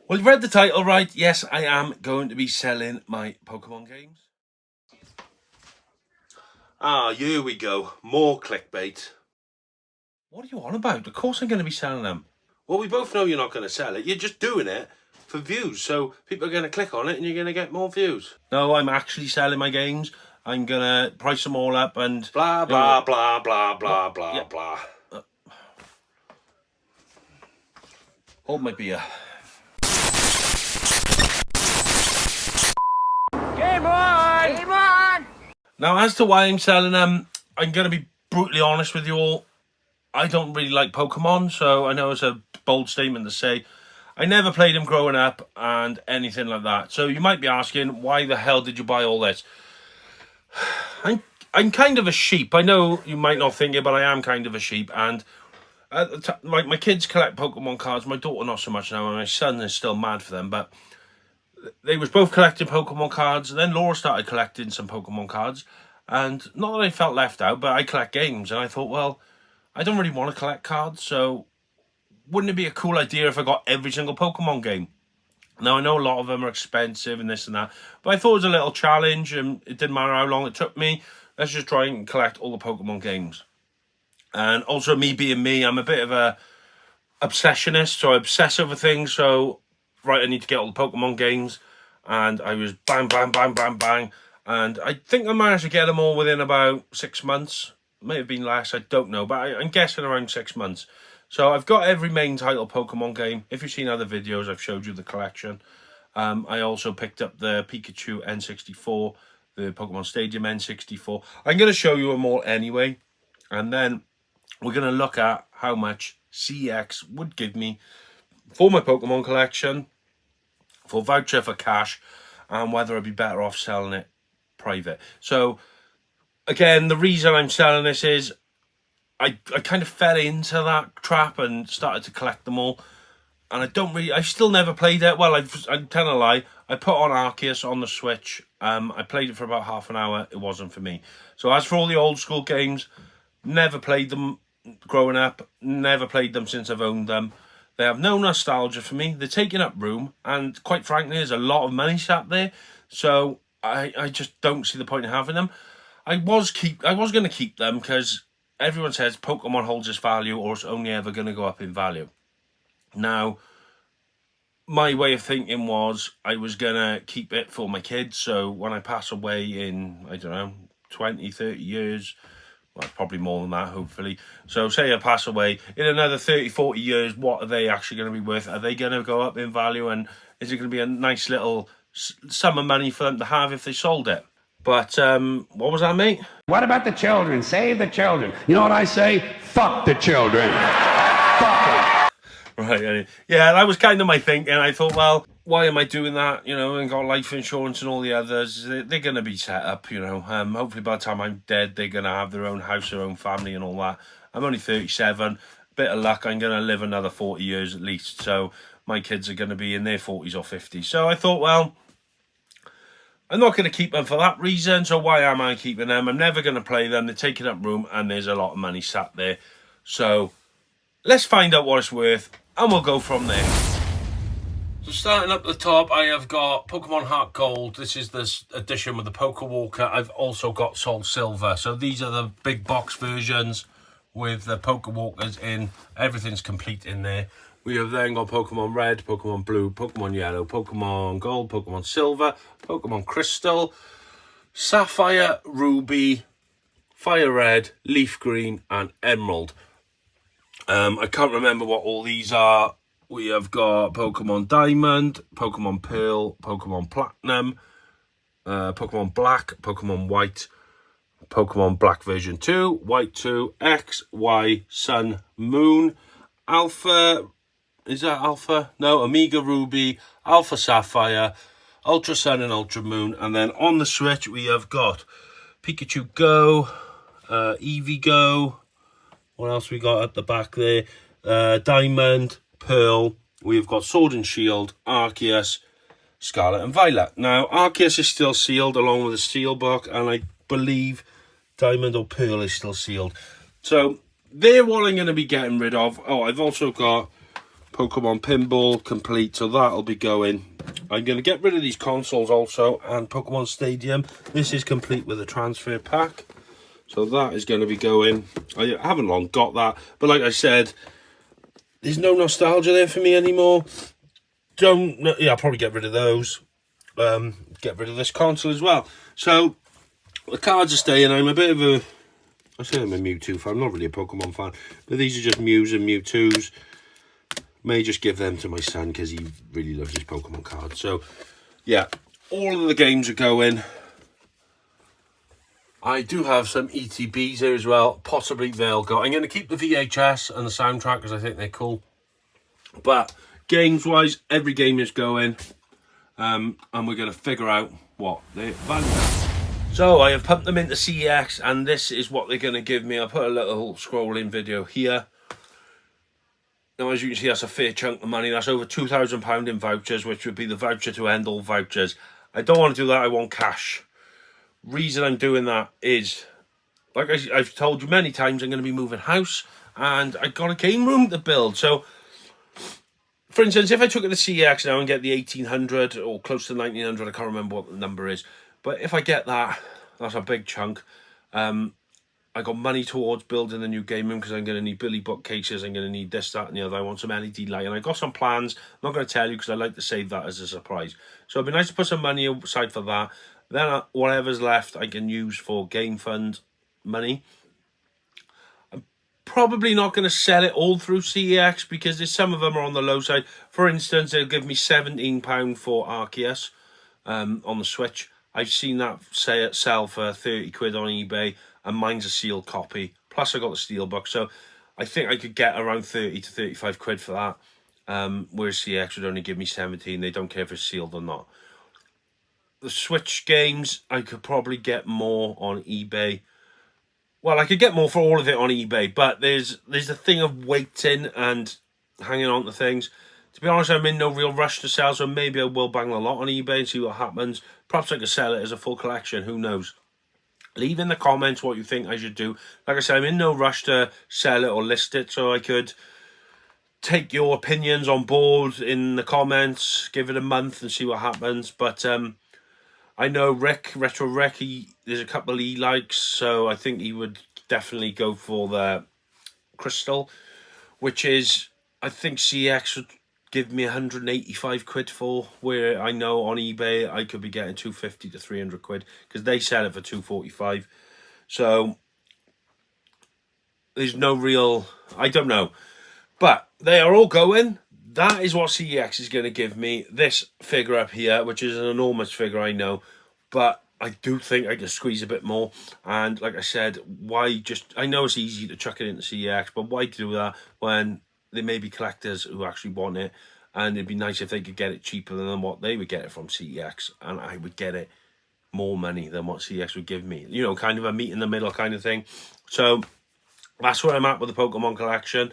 Well, you read the title right. Yes, I am going to be selling my Pokemon games. Ah, here we go. More clickbait. What are you on about? Of course I'm going to be selling them. Well, we both know you're not going to sell it. You're just doing it for views. So people are going to click on it and you're going to get more views. No, I'm actually selling my games. I'm going to price them all up and... Blah, blah, blah, blah, blah, blah, blah. Hold my beer. Game on! Game on! Now, as to why I'm selling them, I'm going to be brutally honest with you all. I don't really like Pokemon, so I know it's a bold statement to say. I never played them growing up and anything like that. So you might be asking, why the hell did you buy all this? I'm kind of a sheep. I know you might not think it, but I am kind of a sheep. And like my kids collect Pokemon cards. My daughter not so much now, and my son is still mad for them. But they was both collecting Pokemon cards. And then Laura started collecting some Pokemon cards. And not that I felt left out, but I collect games. And I thought, well, I don't really want to collect cards, so wouldn't it be a cool idea if I got every single Pokemon game? Now, I know a lot of them are expensive and this and that, but I thought it was a little challenge, and it didn't matter how long it took me. Let's just try and collect all the Pokemon games. And also, me being me, I'm a bit of a obsessionist, so I obsess over things. So, right, I need to get all the Pokemon games. And I was bang, bang, bang, bang, bang. And I think I managed to get them all within about 6 months. May have been less, I don't know, but I'm guessing around 6 months. So I've got every main title Pokemon game. If you've seen other videos, I've showed you the collection. I also picked up the Pikachu N64, the Pokemon Stadium N64. I'm going to show you them all anyway. And then we're going to look at how much CEX would give me for my Pokemon collection, for voucher for cash, and whether I'd be better off selling it private. So, again, the reason I'm selling this is I kind of fell into that trap and started to collect them all. And I've still never played it. Well, I'm telling a lie. I put on Arceus on the Switch. I played it for about half an hour. It wasn't for me. So as for all the old school games, never played them growing up. Never played them since I've owned them. They have no nostalgia for me. They're taking up room. And quite frankly, there's a lot of money sat there. So I just don't see the point in having them. I was going to keep them because everyone says Pokemon holds its value or it's only ever going to go up in value. Now, my way of thinking was I was going to keep it for my kids. So when I pass away in, I don't know, 20, 30 years, well, probably more than that, hopefully. So say I pass away, in another 30, 40 years, what are they actually going to be worth? Are they going to go up in value? And is it going to be a nice little sum of money for them to have if they sold it? But what was that, mate? What about the children? Save the children. You know what I say? Fuck the children. Fuck them. Right, yeah, that was kind of my thinking. I thought, well, why am I doing that? You know, and got life insurance and all the others. They're going to be set up, you know. Hopefully by the time I'm dead, they're going to have their own house, their own family and all that. I'm only 37. Bit of luck, I'm going to live another 40 years at least. So my kids are going to be in their 40s or 50s. So I thought, well, I'm not going to keep them for that reason, so why am I keeping them? I'm never going to play them. They're taking up room, and there's a lot of money sat there. So let's find out what it's worth, and we'll go from there. So starting up at the top, I have got Pokemon Heart Gold. This is this edition with the Poke Walker. I've also got Soul Silver. So these are the big box versions with the Poke Walkers in. Everything's complete in there. We have then got Pokemon Red, Pokemon Blue, Pokemon Yellow, Pokemon Gold, Pokemon Silver, Pokemon Crystal, Sapphire, Ruby, Fire Red, Leaf Green, and Emerald. I can't remember what all these are. We have got Pokemon Diamond, Pokemon Pearl, Pokemon Platinum, Pokemon Black, Pokemon White, Pokemon Black version 2, White 2, X, Y, Sun, Moon, Alpha... Is that Alpha? No, Omega Ruby, Alpha Sapphire, Ultra Sun and Ultra Moon. And then on the Switch, we have got Pikachu Go, Eevee Go. What else we got at the back there? Diamond, Pearl. We've got Sword and Shield, Arceus, Scarlet and Violet. Now, Arceus is still sealed along with the Steelbook. And I believe Diamond or Pearl is still sealed. So, they're what I'm going to be getting rid of. Oh, I've also got Pokemon Pinball complete, so that'll be going. I'm going to get rid of these consoles also, and Pokemon Stadium. This is complete with a transfer pack, so that is going to be going. I haven't long got that, but like I said, there's no nostalgia there for me anymore. I'll probably get rid of those. Get rid of this console as well. So the cards are staying. I'm a bit of a, I say I'm a Mewtwo fan. I'm not really a Pokemon fan, but these are just Mews and Mewtwo's. May just give them to my son because he really loves his Pokemon cards. So yeah, all of the games are going. I do have some ETBs here as well. Possibly they'll go. I'm going to keep the VHS and the soundtrack because I think they're cool. But games wise, every game is going. And we're going to figure out what they value. So I have pumped them into CEX, and this is what they're going to give me. I'll put a little scrolling video here. Now, as you can see, that's a fair chunk of money. That's over £2,000 in vouchers, which would be the voucher to end all vouchers. I don't want to do that. I want cash. Reason I'm doing that is, like I've told you many times, I'm going to be moving house, and I've got a game room to build. So, for instance, if I took it to CEX now and get the 1800 or close to 1900, I can't remember what the number is, but if I get that, that's a big chunk. I got money towards building a new game room because I'm going to need Billy bookcases. I'm going to need this, that, and the other. I want some LED light, and I got some plans. I'm not going to tell you because I like to save that as a surprise. So it'd be nice to put some money aside for that. Then whatever's left, I can use for game fund money. I'm probably not going to sell it all through CEX because there's some of them are on the low side. For instance, they'll give me £17 for Arceus on the Switch. I've seen that sell for 30 quid on eBay, and mine's a sealed copy. Plus I got the steelbook, so I think I could get around 30 to 35 quid for that. Whereas CX would only give me 17. They don't care if it's sealed or not. The Switch games, I could probably get more on eBay. Well, I could get more for all of it on eBay, but there's a thing of waiting and hanging on to things. To be honest, I'm in no real rush to sell, so maybe I will bang a lot on eBay and see what happens. Perhaps I could sell it as a full collection, who knows? Leave in the comments what you think I should do. Like I said, I'm in no rush to sell it or list it, so I could take your opinions on board in the comments, give it a month and see what happens. But I know Retro Rick, there's a couple he likes, so I think he would definitely go for the Crystal, which is, I think CX would give me 185 quid for, where I know on eBay I could be getting 250 to 300 quid because they sell it for 245. So there's no real, I don't know, but they are all going. That is what CEX is going to give me. This figure up here, which is an enormous figure, I know, but I do think I can squeeze a bit more. And like I said, why just, I know it's easy to chuck it into CEX, but why do that when there may be collectors who actually want it, and it'd be nice if they could get it cheaper than what they would get it from CEX, and I would get it more money than what CEX would give me. You know, kind of a meet in the middle kind of thing. So that's where I'm at with the Pokemon collection.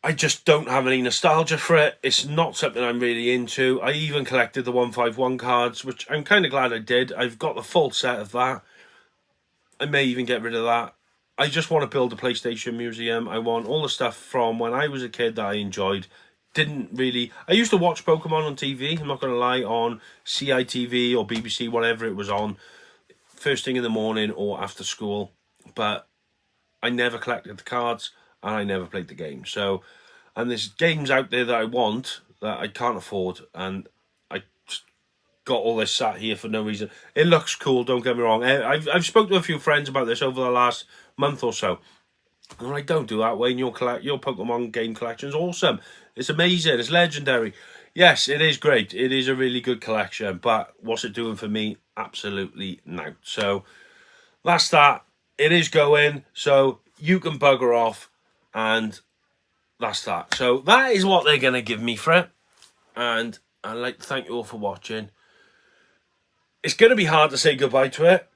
I just don't have any nostalgia for it. It's not something I'm really into. I even collected the 151 cards, which I'm kind of glad I did. I've got the full set of that. I may even get rid of that. I just want to build a PlayStation museum. I want all the stuff from when I was a kid that I enjoyed. Didn't really... I used to watch Pokemon on TV, I'm not going to lie, on CITV or BBC, whatever it was on, first thing in the morning or after school. But I never collected the cards, and I never played the game. So, and there's games out there that I want that I can't afford, and I just got all this sat here for no reason. It looks cool, don't get me wrong. I've spoken to a few friends about this over the last month or so, and I don't do that, Wayne. Your Pokemon game collection is awesome. It's amazing. It's legendary. Yes, it is great. It is a really good collection, but what's it doing for me? Absolutely no. So that's that. It is going, so you can bugger off, and that's that. So that is what they're going to give me for it, and I'd like to thank you all for watching. It's going to be hard to say goodbye to it,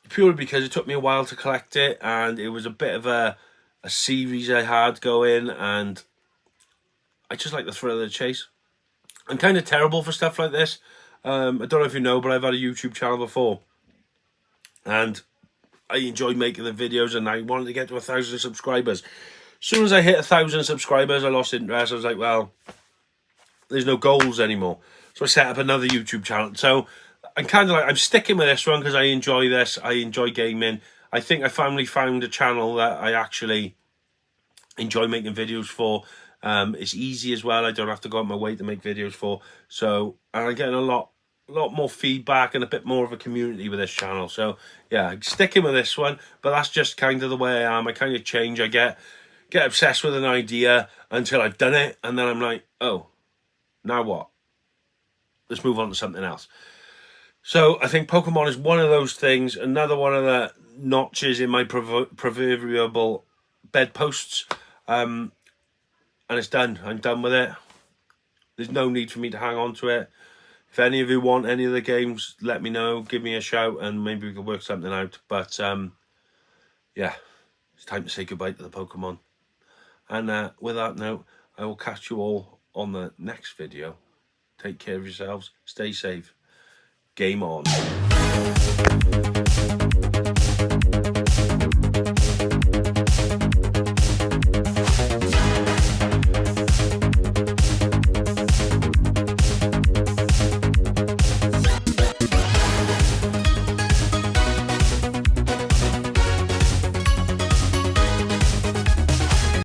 purely because it took me a while to collect it, and it was a bit of a series I had going, and I just like the thrill of the chase. I'm kind of terrible for stuff like this. I don't know if you know, but I've had a YouTube channel before, and I enjoyed making the videos, and I wanted to get to 1,000 subscribers. soon as I hit 1,000 subscribers, I lost interest. I was like, well, there's no goals anymore. So I set up another YouTube channel. So I'm kind of like, I'm sticking with this one because I enjoy this. I enjoy gaming. I think I finally found a channel that I actually enjoy making videos for. It's easy as well. I don't have to go out my way to make videos for. So, and I'm getting a lot more feedback and a bit more of a community with this channel. So yeah, I'm sticking with this one, but that's just kind of the way I am. I kind of change. I get obsessed with an idea until I've done it, and then I'm like, oh, now what? Let's move on to something else. So I think Pokemon is one of those things, another one of the notches in my proverbial bedposts. And it's done. I'm done with it. There's no need for me to hang on to it. If any of you want any of the games, let me know. Give me a shout and maybe we can work something out. But yeah, it's time to say goodbye to the Pokemon. And with that note, I will catch you all on the next video. Take care of yourselves. Stay safe. Game on.